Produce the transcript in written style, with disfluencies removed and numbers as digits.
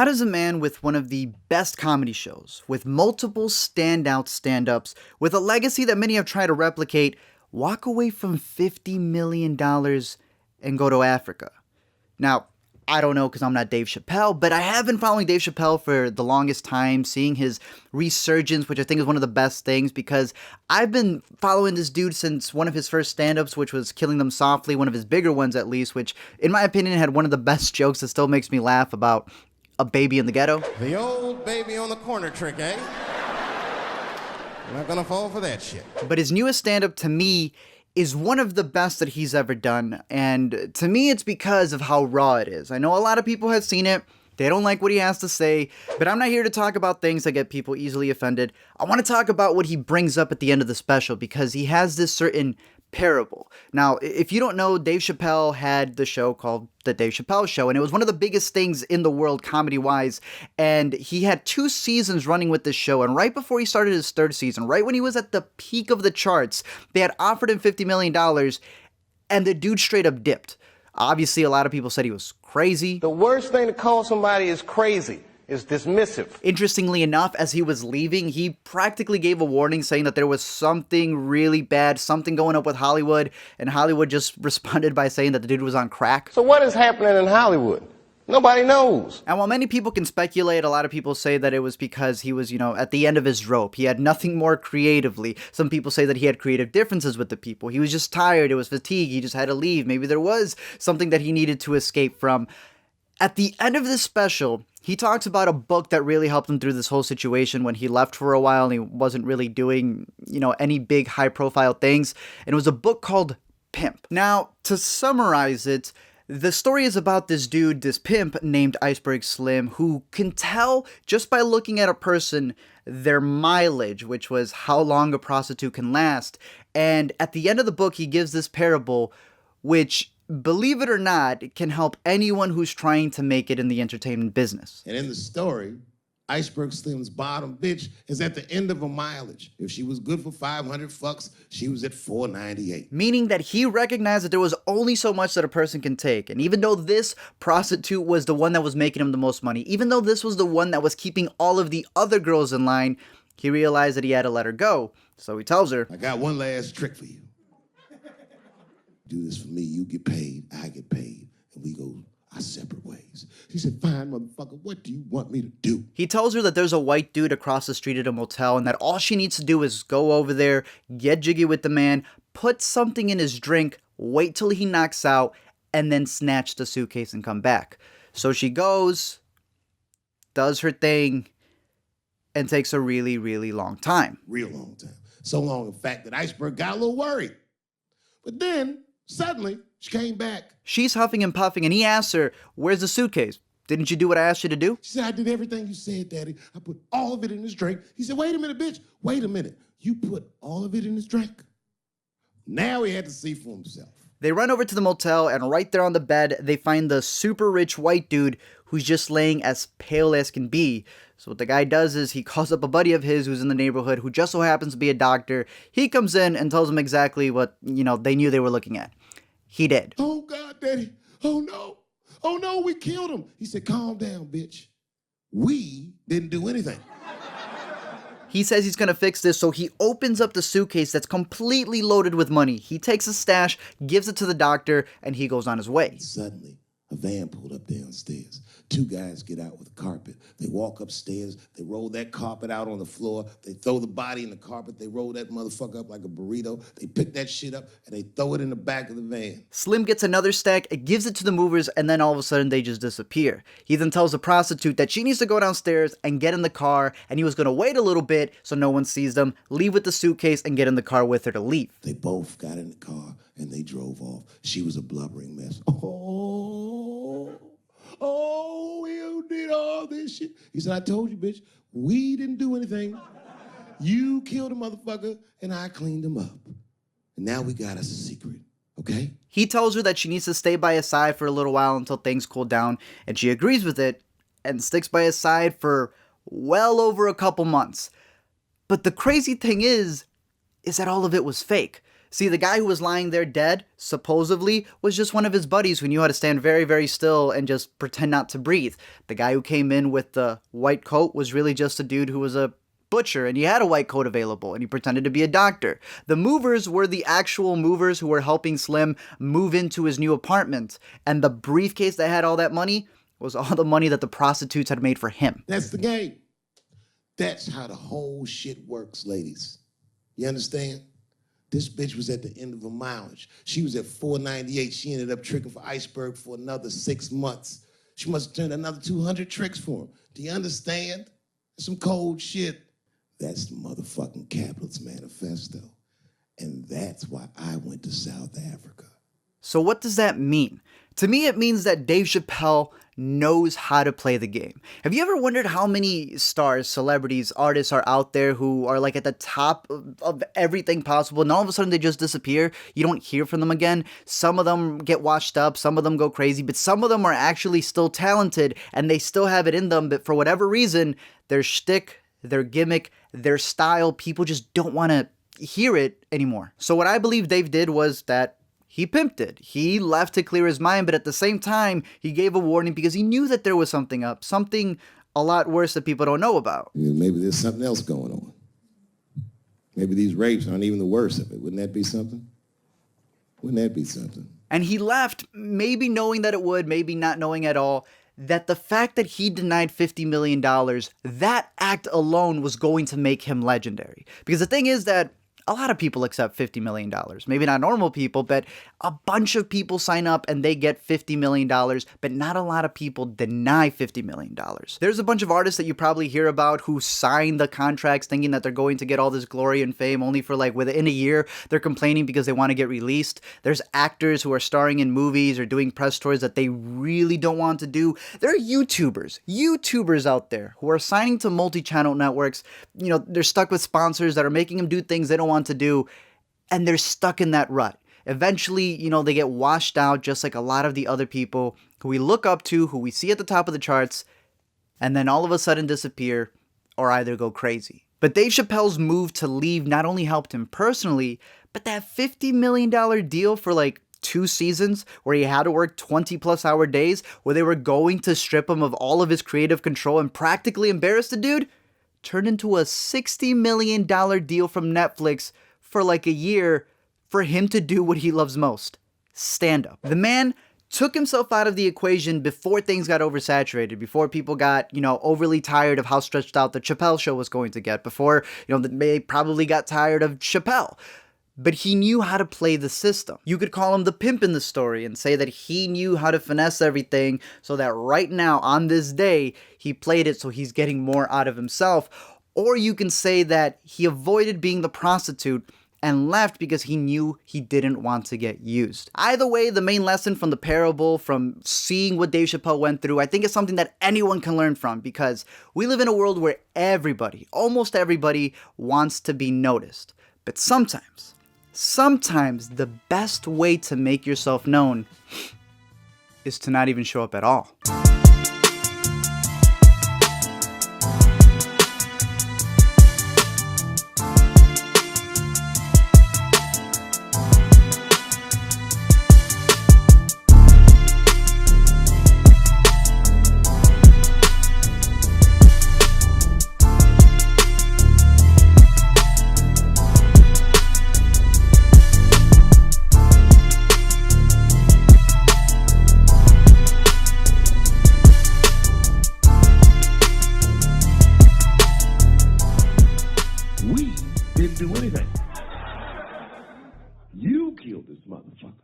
How does a man with one of the best comedy shows, with multiple standout stand-ups, with a legacy that many have tried to replicate, walk away from $50 million and go to Africa? Now, I don't know because I'm not Dave Chappelle, but I have been following Dave Chappelle for the longest time, seeing his resurgence, which I think is one of the best things because I've been following this dude since one of his first stand-ups, which was Killing Them Softly, one of his bigger ones at least, which in my opinion had one of the best jokes that still makes me laugh about a baby in the ghetto. The old baby on the corner trick, eh? You're not gonna fall for that shit. But his newest stand-up to me is one of the best that he's ever done, and to me it's because of how raw it is. I know a lot of people have seen it, they don't like what he has to say, but I'm not here to talk about things that get people easily offended. I want to talk about what he brings up at the end of the special, because he has this certain parable. Now, if you don't know, Dave Chappelle had the show called The Dave Chappelle Show, and it was one of the biggest things in the world comedy-wise, and he had 2 seasons running with this show, and right before he started his 3rd season, right when he was at the peak of the charts, they had offered him $50 million, and the dude straight up dipped. Obviously, a lot of people said he was crazy. The worst thing to call somebody is crazy. Is dismissive. Interestingly enough, as he was leaving, he practically gave a warning saying that there was something really bad, something going up with Hollywood, and Hollywood just responded by saying that the dude was on crack. So what is happening in Hollywood? Nobody knows. And while many people can speculate, a lot of people say that it was because he was, at the end of his rope. He had nothing more creatively. Some people say that he had creative differences with the people. He was just tired. It was fatigue. He just had to leave. Maybe there was something that he needed to escape from. At the end of this special, he talks about a book that really helped him through this whole situation when he left for a while and he wasn't really doing, any big high-profile things. And it was a book called Pimped. Now, to summarize it, the story is about this dude, this pimp named Iceberg Slim, who can tell just by looking at a person their mileage, which was how long a prostitute can last. And at the end of the book, he gives this parable, which, believe it or not, it can help anyone who's trying to make it in the entertainment business. And in the story, Iceberg Slim's bottom bitch is at the end of her mileage. If she was good for 500 fucks, she was at 498. Meaning that he recognized that there was only so much that a person can take. And even though this prostitute was the one that was making him the most money, even though this was the one that was keeping all of the other girls in line, he realized that he had to let her go. So he tells her, I got one last trick for you. Do this for me, you get paid, I get paid, and we go our separate ways. She said, fine, motherfucker, what do you want me to do? He tells her that there's a white dude across the street at a motel and that all she needs to do is go over there, get jiggy with the man, put something in his drink, wait till he knocks out, and then snatch the suitcase and come back. So she goes, does her thing, and takes a really, really long time. Real long time. So long, in fact, that Iceberg got a little worried. But then, suddenly, she came back. She's huffing and puffing, and he asks her, where's the suitcase? Didn't you do what I asked you to do? She said, I did everything you said, Daddy. I put all of it in his drink. He said, wait a minute, bitch. Wait a minute. You put all of it in his drink? Now he had to see for himself. They run over to the motel, and right there on the bed, they find the super rich white dude who's just laying as pale as can be. So what the guy does is he calls up a buddy of his who's in the neighborhood who just so happens to be a doctor. He comes in and tells him exactly what, they knew they were looking at. He did. Oh, God, Daddy. Oh, no. Oh, no, we killed him. He said, calm down, bitch. We didn't do anything. He says he's going to fix this, so he opens up the suitcase that's completely loaded with money. He takes a stash, gives it to the doctor, and he goes on his way. Suddenly, a van pulled up downstairs. 2 guys get out with a carpet. They walk upstairs. They roll that carpet out on the floor. They throw the body in the carpet. They roll that motherfucker up like a burrito. They pick that shit up, and they throw it in the back of the van. Slim gets another stack, gives it to the movers, and then all of a sudden they just disappear. He then tells the prostitute that she needs to go downstairs and get in the car, and he was going to wait a little bit so no one sees them, leave with the suitcase, and get in the car with her to leave. They both got in the car, and they drove off. She was a blubbering mess. Oh, you did all this shit. He said, I told you, bitch, we didn't do anything. You killed a motherfucker, and I cleaned him up. And now we got us a secret, okay? He tells her that she needs to stay by his side for a little while until things cool down, and she agrees with it and sticks by his side for well over a couple months. But the crazy thing is that all of it was fake. See, the guy who was lying there dead, supposedly, was just one of his buddies who knew how to stand very, very still and just pretend not to breathe. The guy who came in with the white coat was really just a dude who was a butcher, and he had a white coat available, and he pretended to be a doctor. The movers were the actual movers who were helping Slim move into his new apartment, and the briefcase that had all that money was all the money that the prostitutes had made for him. That's the game. That's how the whole shit works, ladies. You understand? This bitch was at the end of her mileage. She was at 498. She ended up tricking for Iceberg for another 6 months. She must have turned another 200 tricks for him. Do you understand? That's some cold shit. That's the motherfucking Capitalist Manifesto. And that's why I went to South Africa. So what does that mean? To me, it means that Dave Chappelle knows how to play the game. Have you ever wondered how many stars, celebrities, artists are out there who are like at the top of everything possible, and all of a sudden they just disappear? You don't hear from them again. Some of them get washed up, some of them go crazy, but some of them are actually still talented and they still have it in them, but for whatever reason, their shtick, their gimmick, their style, people just don't want to hear it anymore. So what I believe Dave did was that he pimped it. He left to clear his mind, but at the same time, he gave a warning because he knew that there was something up, something a lot worse that people don't know about. Maybe there's something else going on. Maybe these rapes aren't even the worst of it. Wouldn't that be something? Wouldn't that be something? And he left, maybe knowing that it would, maybe not knowing at all, that the fact that he denied $50 million, that act alone was going to make him legendary. Because the thing is that a lot of people accept $50 million. Maybe not normal people, but a bunch of people sign up and they get $50 million, but not a lot of people deny $50 million. There's a bunch of artists that you probably hear about who sign the contracts thinking that they're going to get all this glory and fame, only for like within a year, they're complaining because they want to get released. There's actors who are starring in movies or doing press tours that they really don't want to do. There are YouTubers out there who are signing to multi-channel networks. You know, they're stuck with sponsors that are making them do things they don't want to do, and they're stuck in that rut. Eventually, you know, they get washed out just like a lot of the other people who we look up to, who we see at the top of the charts, and then all of a sudden disappear or either go crazy. But Dave Chappelle's move to leave not only helped him personally, but that $50 million deal for like 2 seasons where he had to work 20+ hour days, where they were going to strip him of all of his creative control and practically embarrass the dude, turned into a $60 million deal from Netflix for like a year for him to do what he loves most, stand-up. The man took himself out of the equation before things got oversaturated, before people got, you know, overly tired of how stretched out the Chappelle show was going to get, before, you know, they probably got tired of Chappelle. But he knew how to play the system. You could call him the pimp in the story and say that he knew how to finesse everything so that right now, on this day, he played it so he's getting more out of himself. Or you can say that he avoided being the prostitute and left because he knew he didn't want to get used. Either way, the main lesson from the parable, from seeing what Dave Chappelle went through, I think is something that anyone can learn from, because we live in a world where everybody, almost everybody, wants to be noticed. But sometimes the best way to make yourself known is to not even show up at all. We didn't do anything. You killed this motherfucker.